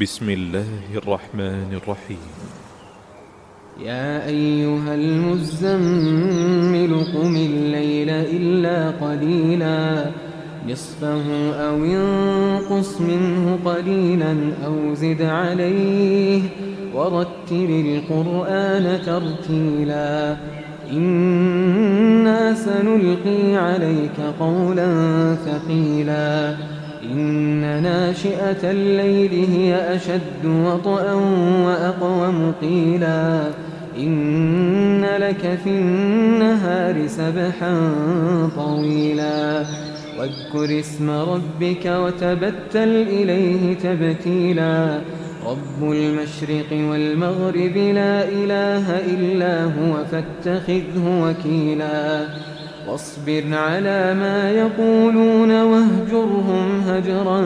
بسم الله الرحمن الرحيم. يا أيها المزمل قم الليل إلا قليلا نصفه أو انقص منه قليلا أو زد عليه ورتل القرآن ترتيلا إنا سنلقي عليك قولا ثقيلا إن ناشئة الليل هي أشد وطئا وأقوم قيلا إن لك في النهار سبحا طويلا واذكر اسم ربك وتبتل إليه تبتيلا رب المشرق والمغرب لا إله إلا هو فاتخذه وكيلا واصبر على ما يقولون واهجرهم هجرا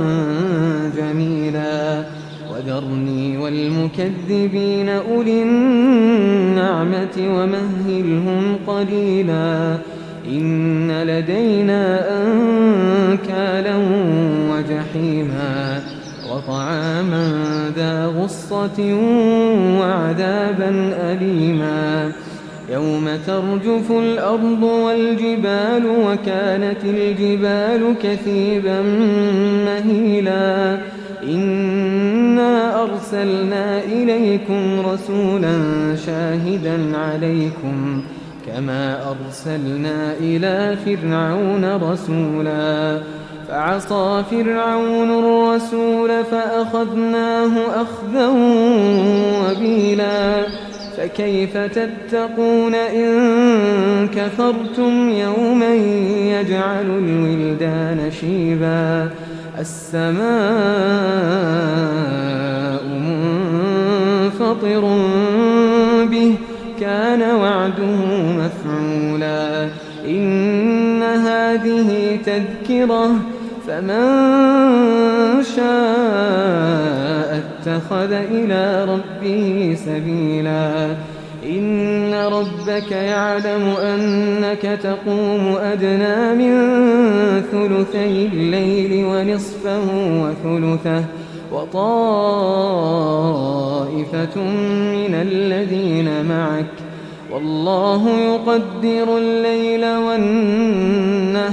جميلا وذرني والمكذبين أولي النعمة ومهلهم قليلا إن لدينا أنكالا وجحيما وطعاما ذا غصة وعذابا أليما يوم ترجف الأرض والجبال وكانت الجبال كثيبا مهيلا إنا أرسلنا إليكم رسولا شاهدا عليكم كما أرسلنا إلى فرعون رسولا فعصى فرعون الرسول فأخذناه أخذا وبيلا فكيف تتقون إن كفرتم يوما يجعل الولدان شيبا السماء منفطر به كان وعده مفعولا إن هذه تذكرة فمن شاء اتخذ إلى ربه سبيلا إن ربك يعلم أنك تقوم أدنى من ثلثي الليل ونصفه وثلثه وطائفة من الذين معك والله يقدر الليل والنهار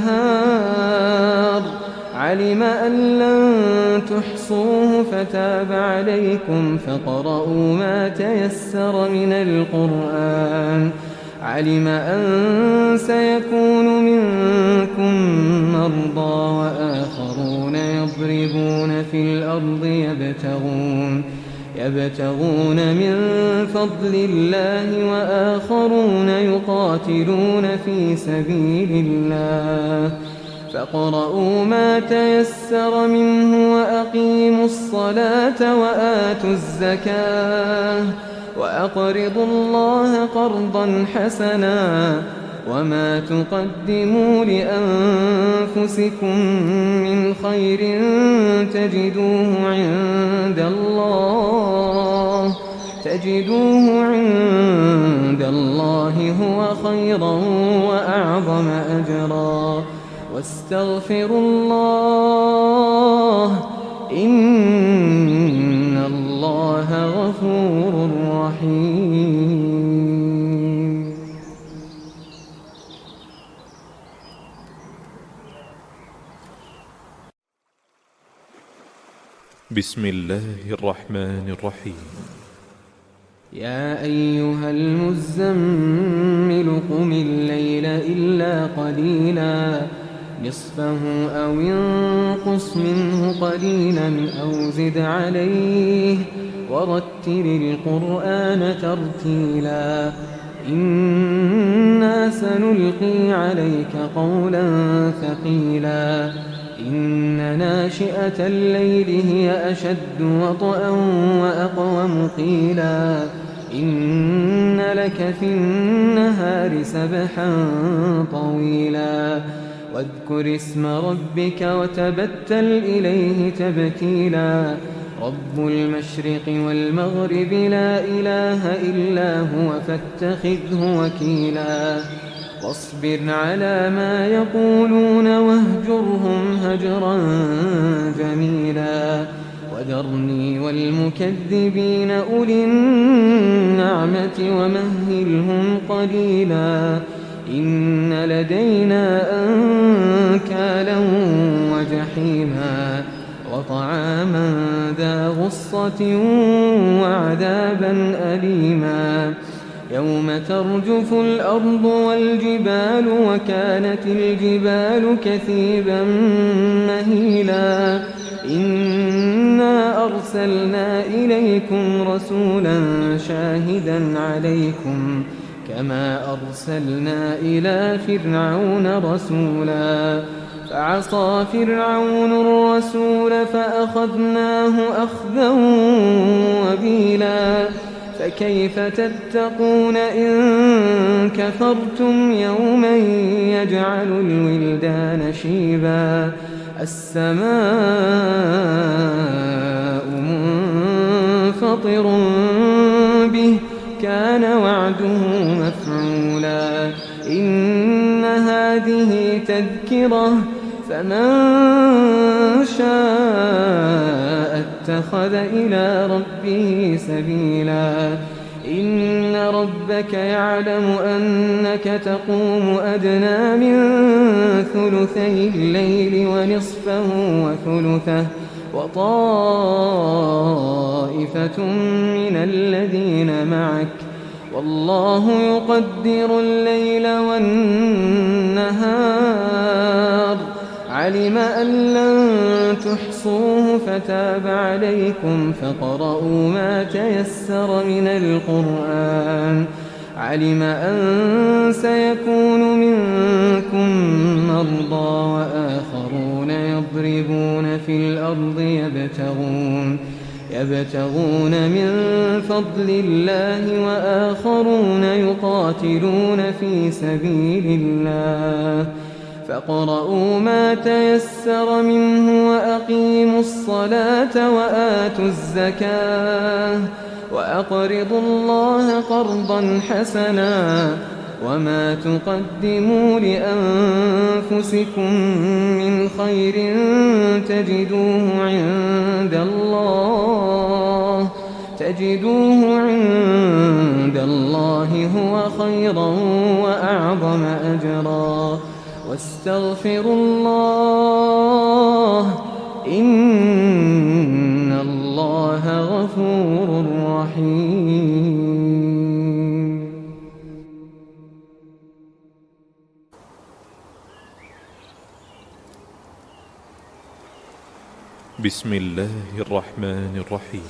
علم أن لن تحصوه فتاب عليكم فاقرؤوا ما تيسر من القرآن علم أن سيكون منكم مرضى وآخرون يضربون في الأرض يبتغون من فضل الله وآخرون يقاتلون في سبيل الله فاقرؤوا ما تيسر منه وأقيموا الصلاة وآتوا الزكاة وأقرضوا الله قرضا حسنا وما تقدموا لأنفسكم من خير تجدوه عند الله هو خيرا وأعظم أجرا واستغفروا الله إن الله غفور رحيم. بسم الله الرحمن الرحيم. يا أيها المزمل قم الليل إلا قليلا نصفه أو انقص منه قليلا أو زد عليه ورتل القرآن ترتيلا إنا سنلقي عليك قولا ثقيلا إن ناشئة الليل هي أشد وطئا وأقوم قيلا إن لك في النهار سبحا طويلا واذكر اسم ربك وتبتل إليه تبتيلا رب المشرق والمغرب لا إله إلا هو فاتخذه وكيلا واصبر على ما يقولون واهجرهم هجرا جميلا وذرني والمكذبين أولي النعمة ومهلهم قليلا إن لدينا أنكالا وجحيما وطعاما ذا غصة وعذابا أليما يوم ترجف الأرض والجبال وكانت الجبال كثيبا مهيلا إنا أرسلنا إليكم رسولا شاهدا عليكم كما أرسلنا إلى فرعون رسولا فعصى فرعون الرسول فأخذناه أخذا وبيلا فكيف تتقون إن كفرتم يوما يجعل الولدان شيبا السماء منفطر به كان وعده مفعولا إن هذه تذكرة فمن شاء اتخذ إلى ربه سبيلا إن ربك يعلم أنك تقوم أدنى من ثلثي الليل ونصفه وثلثه وطائفة من الذين معك والله يقدر الليل والنهار علم أن لن تحصوه فتاب عليكم فاقرؤوا ما تيسر من القرآن علم أن سيكون منكم مرضى وآخرون يضربون في الأرض يبتغون من فضل الله وآخرون يقاتلون في سبيل الله فاقرؤوا ما تيسر منه وأقيموا الصلاة وآتوا الزكاة وأقرضوا الله قرضا حسنا وما تقدموا لأنفسكم من خير تجدوه عند الله هو خيرا وأعظم أجرا واستغفروا الله إن الله غفور رحيم. بسم الله الرحمن الرحيم.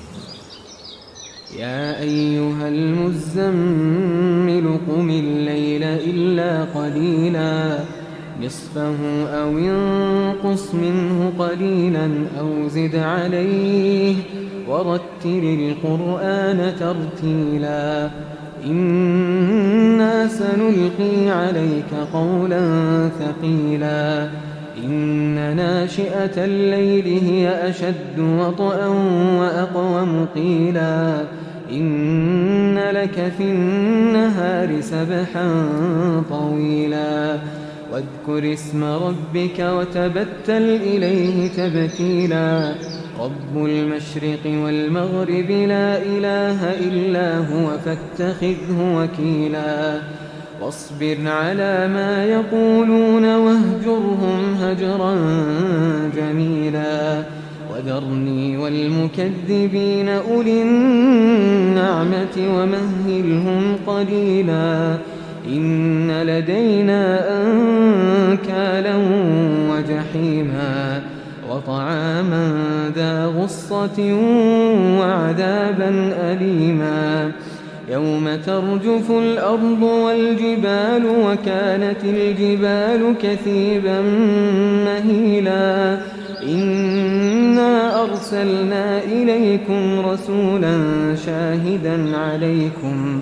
يا أيها المزمل قم الليل إلا قليلا نصفه أو انقص منه قليلا أو زد عليه ورتل القرآن ترتيلا إنا سنلقي عليك قولا ثقيلا إن ناشئة الليل هي أشد وطئا وأقوم قيلا إن لك في النهار سبحا طويلا واذكر اسم ربك وتبتل إليه تبتيلا رب المشرق والمغرب لا إله إلا هو فاتخذه وكيلا واصبر على ما يقولون واهجرهم هجرا جميلا وذرني والمكذبين أولي النعمة ومهلهم قليلا إن لدينا أنكالا وجحيما وطعاما ذا غصة وعذابا أليما يوم ترجف الأرض والجبال وكانت الجبال كثيبا مهيلا إنا أرسلنا إليكم رسولا شاهدا عليكم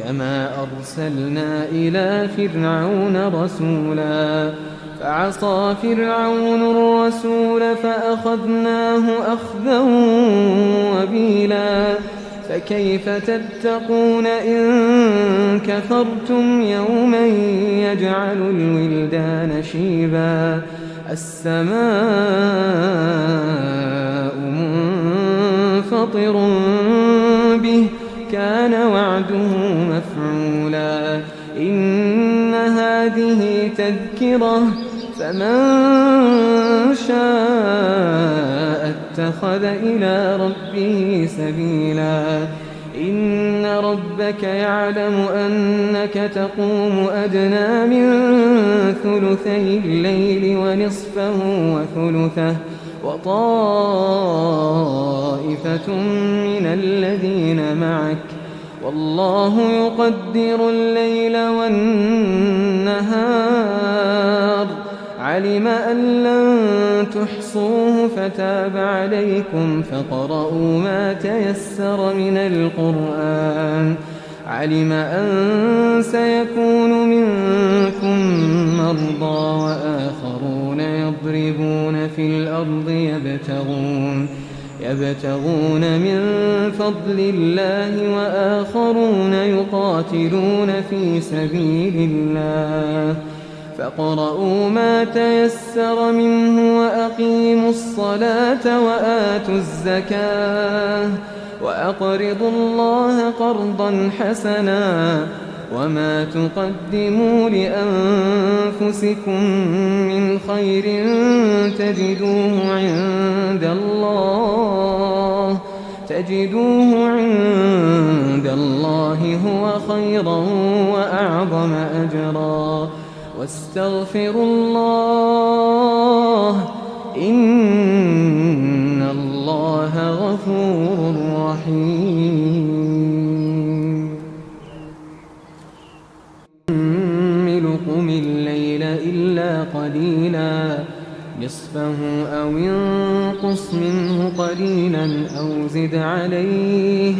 كما أرسلنا إلى فرعون رسولا فعصى فرعون الرسول فأخذناه أخذا وبيلا فكيف تتقون إن كفرتم يوما يجعل الولدان شيبا السماء منفطر به كان وعده مفعولا إن هذه تذكرة فمن شاء اتخذ إلى ربه سبيلا إن ربك يعلم أنك تقوم أدنى من ثلثي الليل ونصفه وثلثه وطائفة من الذين معك والله يقدر الليل والنهار علم أن لن تحصوه فتاب عليكم فاقرؤوا ما تيسر من القرآن علم أن سيكون منكم مرضى وآخرون يضربون في الأرض يبتغون من فضل الله وآخرون يقاتلون في سبيل الله فاقرؤوا ما تيسر منه وأقيموا الصلاة وآتوا الزكاة وأقرضوا الله قرضا حسنا وما تقدموا لأنفسكم من خير تجدوه عند الله هو خيرا وأعظم أجرا واستغفروا الله إن الله غفور رحيم يحملكم الليل إلا قليلا نصفه أو انقص منه قليلا أو زد عليه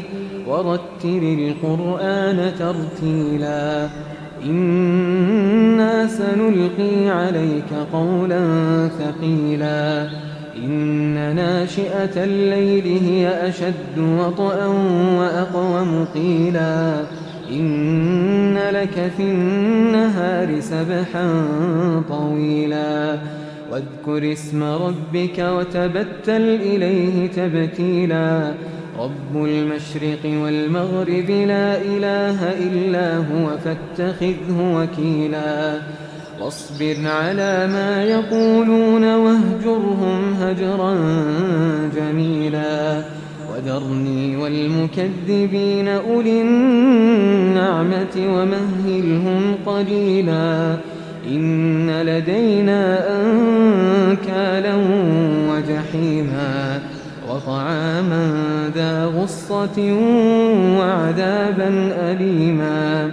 ورتل القرآن ترتيلا إنا سنلقي عليك قولا ثقيلا إن ناشئة الليل هي أشد وطئا وأقوم قيلا إن لك في النهار سبحا طويلا واذكر اسم ربك وتبتل إليه تبتيلا رب المشرق والمغرب لا إله إلا هو فاتخذه وكيلا واصبر على ما يقولون واهجرهم هجرا جميلا وذرني والمكذبين أولي النعمة ومهلهم قليلا إن لدينا أنكالا وجحيما وطعاما ذا غصة وعذابا أليما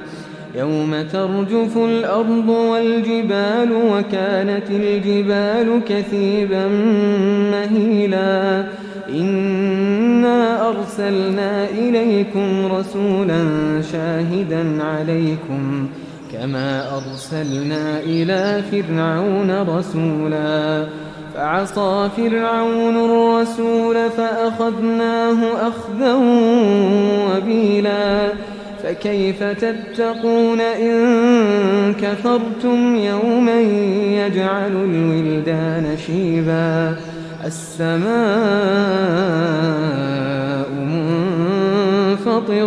يوم ترجف الأرض والجبال وكانت الجبال كثيبا مهيلا إنا أرسلنا إليكم رسولا شاهدا عليكم كما أرسلنا إلى فرعون رسولا فعصى فرعون الرسول فأخذناه أخذا وبيلا فكيف تتقون إن كفرتم يوما يجعل الولدان شيبا السماء منفطر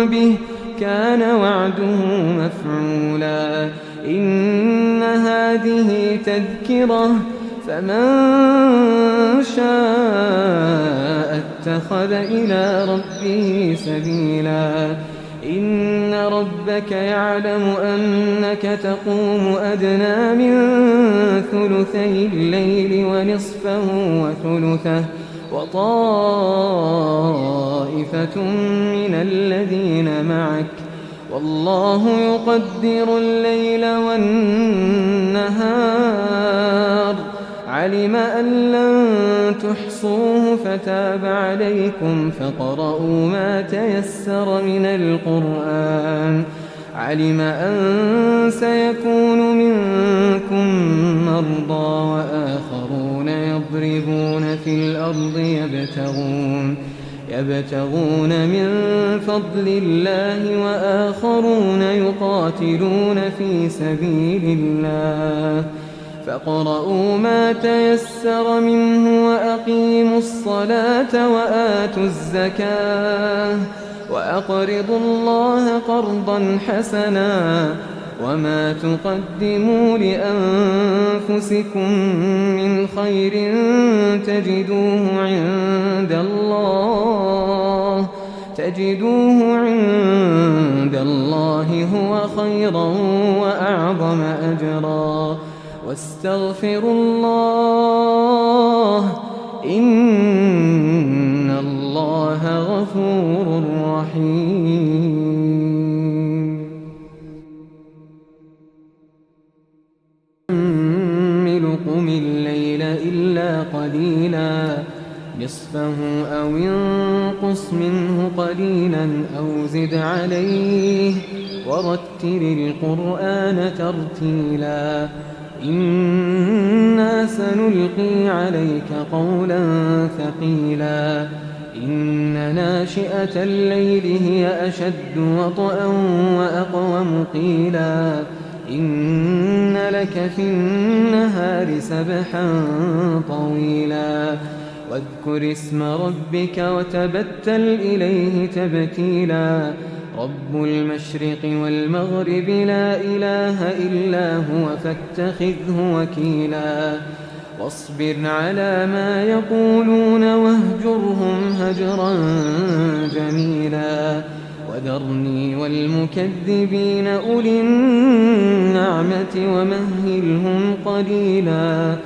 به كان وعده مفعولا إن هذه تذكرة فمن شاء اتخذ إلى ربه سبيلا إن ربك يعلم أنك تقوم أدنى من ثلثي الليل ونصفه وثلثه وطائفة من الذين معك والله يقدر الليل والنهار علم أن لن تحصوه فتاب عليكم فاقرؤوا ما تيسر من القرآن علم أن سيكون منكم مرضى وآخرون يضربون في الأرض يبتغون من فضل الله وآخرون يقاتلون في سبيل الله فاقرؤوا ما تيسر منه وأقيموا الصلاة وآتوا الزكاة وأقرضوا الله قرضا حسنا وما تقدموا لأنفسكم من خير تجدوه عند الله هو خيرا وأعظم أجرا واستغفروا الله إن الله غفور رحيم قم الليل إلا قليلا نصفه أو انقص منه قليلا أو زد عليه ورتل القرآن ترتيلا إنا سنلقي عليك قولا ثقيلا إن ناشئة الليل هي أشد وطئا وأقوم قيلا إن لك في النهار سبحا طويلا واذكر اسم ربك وتبتل إليه تبتيلا رب المشرق والمغرب لا إله إلا هو فاتخذه وكيلا واصبر على ما يقولون واهجرهم هجرا جميلا وذرني والمكذبين أولي النعمة ومهلهم قليلا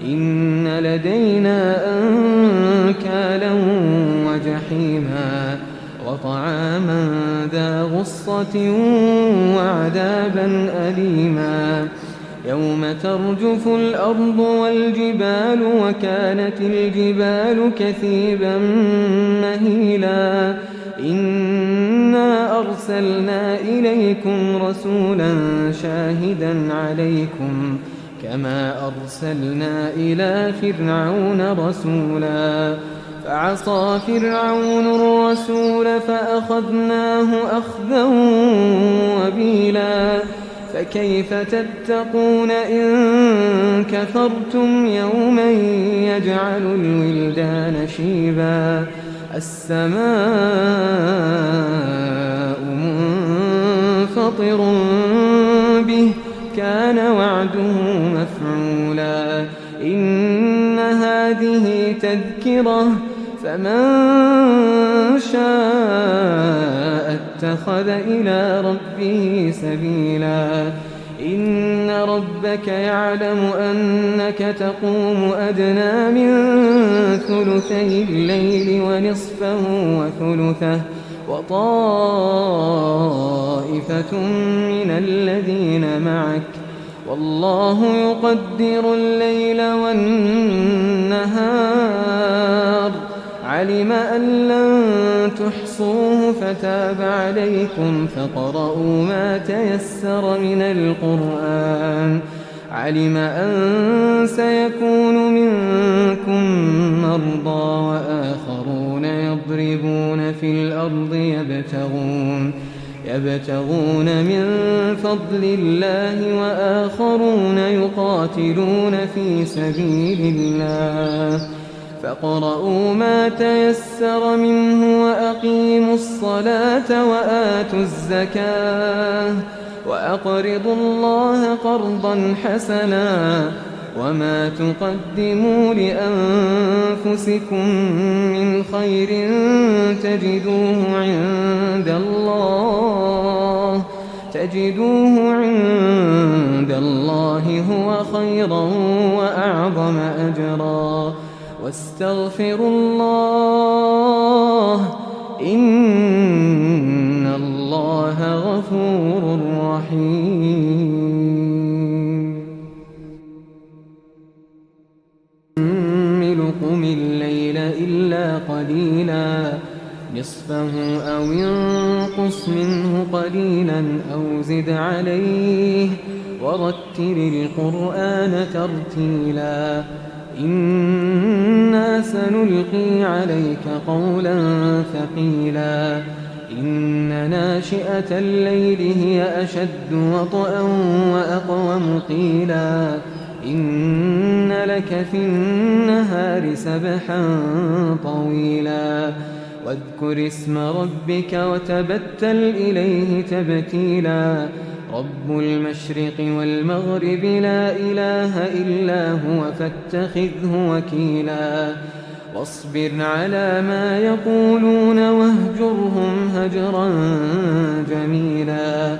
إن لدينا أنكالا وجحيما وطعاما ذا غصة وعذابا أليما يوم ترجف الأرض والجبال وكانت الجبال كثيبا مهيلا إنا أرسلنا إليكم رسولا شاهدا عليكم كما أرسلنا إلى فرعون رسولا فعصى فرعون الرسول فأخذناه أخذا وبيلا فكيف تتقون إن كفرتم يوما يجعل الولدان شيبا السماء منفطر به كان وعده مفعولا إن هذه تذكرة فمن شاء اتخذ إلى ربه سبيلا إن ربك يعلم أنك تقوم أدنى من ثلثي الليل ونصفه وثلثه وطائفة من الذين معك والله يقدر الليل والنهار علم أن لن تحصوه فتاب عليكم فاقرؤوا ما تيسر من القرآن علم أن سيكون منكم مرضى وآخرون يضربون في الأرض يبتغون من فضل الله وآخرون يقاتلون في سبيل الله فاقرؤوا ما تيسر منه وأقيموا الصلاة وآتوا الزكاة وأقرضوا الله قرضا حسنا وما تقدموا لأنفسكم من خير تجدوه عند الله هو خيرا وأعظم أجرا واستغفروا الله إن الله غفور رحيم قم الليل إلا قليلا نصفه أو انقص منه قليلا أو زد عليه ورتل القرآن ترتيلا إنا سنلقي عليك قولا ثقيلا إن ناشئة الليل هي أشد وطئا وأقوم قيلا إن لك في النهار سبحا طويلا واذكر اسم ربك وتبتل إليه تبتيلا رب المشرق والمغرب لا إله إلا هو فاتخذه وكيلا واصبر على ما يقولون واهجرهم هجرا جميلا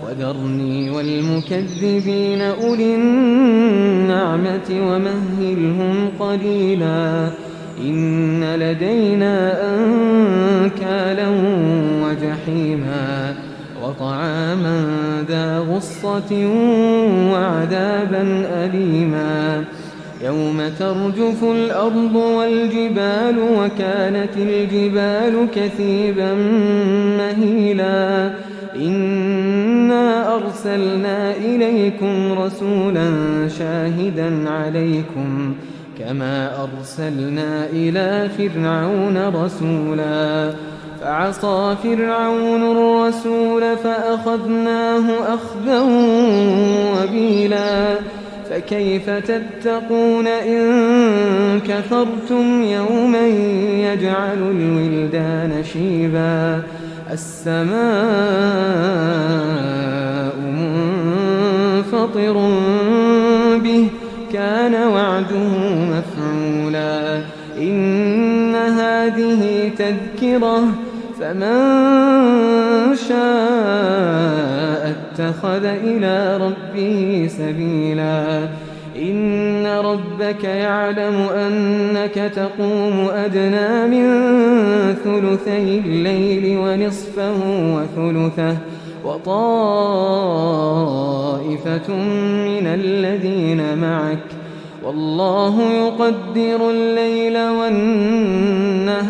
وذرني والمكذبين أولي النعمة ومهلهم قليلا إن لدينا أنكالا وجحيما وطعاما ذا غصة وعذابا أليما يوم ترجف الأرض والجبال وكانت الجبال كثيبا مهيلا إنا أرسلنا إليكم رسولا شاهدا عليكم كما أرسلنا إلى فرعون رسولا فعصى فرعون الرسول فأخذناه أخذا وبيلا فكيف تتقون إن كفرتم يوما يجعل الولدان شيبا السماء منفطر به كان وعده مفعولا إن هذه تذكرة فمن شاء اتخذ إلى ربه سبيلا إن ربك يعلم أنك تقوم أدنى من ثلثي الليل ونصفه وثلثه وطائفة من الذين معك والله يقدر الليل والنهار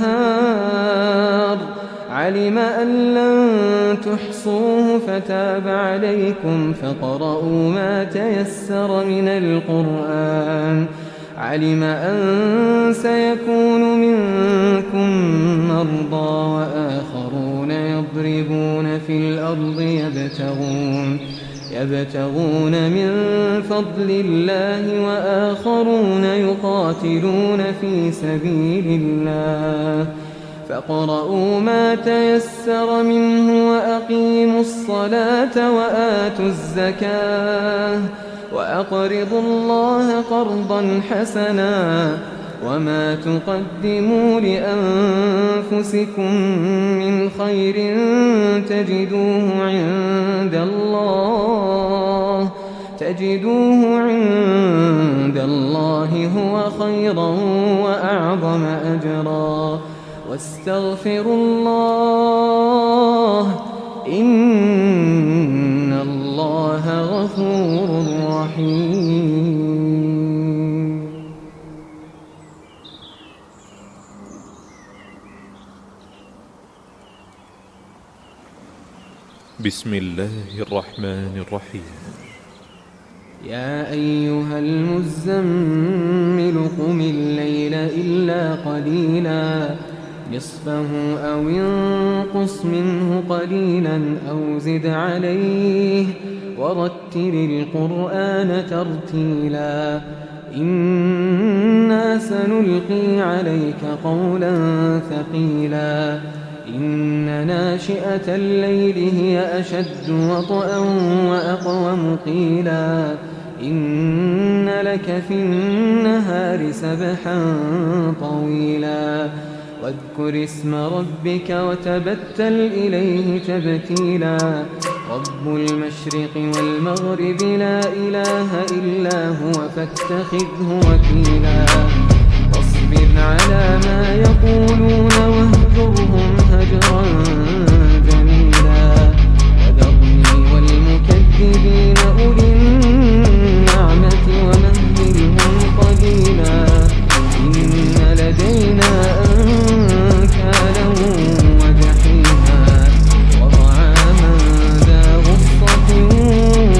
علم أن لن تحصوه فتاب عليكم فاقرؤوا ما تيسر من القرآن علم أن سيكون منكم مرضى وآخرون يضربون في الأرض يبتغون من فضل الله وآخرون يقاتلون في سبيل الله فاقرؤوا ما تيسر منه وأقيموا الصلاة وآتوا الزكاة وأقرضوا الله قرضا حسنا وما تقدموا لأنفسكم من خير تجدوه عند الله هو خيرا وأعظم أجرا واستغفروا الله إن الله غفور رحيم بسم الله الرحمن الرحيم يا أيها المزمل قم الليل إلا قليلا نصفه أو انقص منه قليلا أو زد عليه ورتل القرآن ترتيلا إنا سنلقي عليك قولا ثقيلا إن ناشئة الليل هي أشد وطئا وأقوم قيلا إن لك في النهار سبحا طويلا واذكر اسم ربك وتبتل إليه تبتيلا رب المشرق والمغرب لا إله إلا هو فاتخذه وكيلا واصبر على ما يقولون واهجرهم هجرا جميلا وذرني والمكذبين أولي النعمة ومهلهم قليلا إن لدينا أنكالا وجحيما وطعاما ذا غصة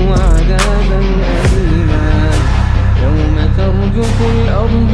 وعذابا أليما يوم ترجف الأرض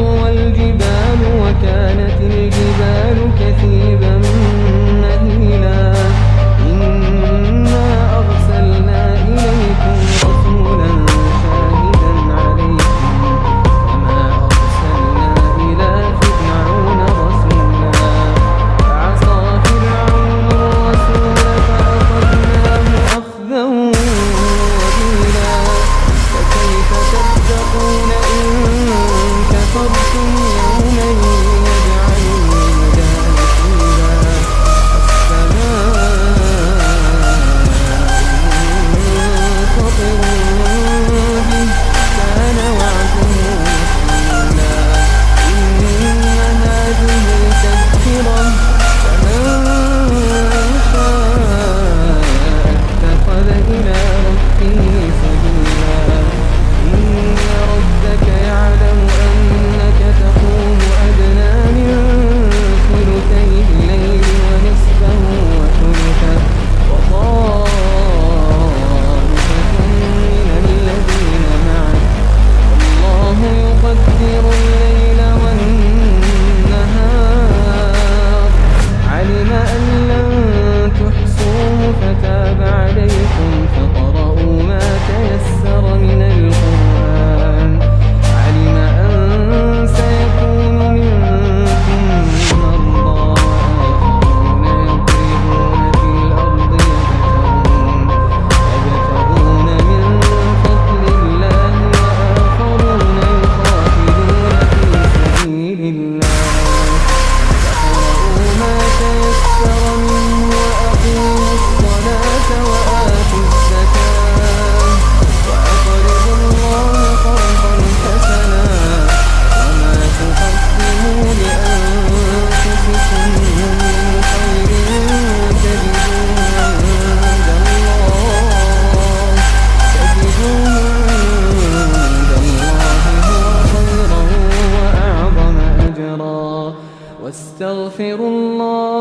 واستغفروا الله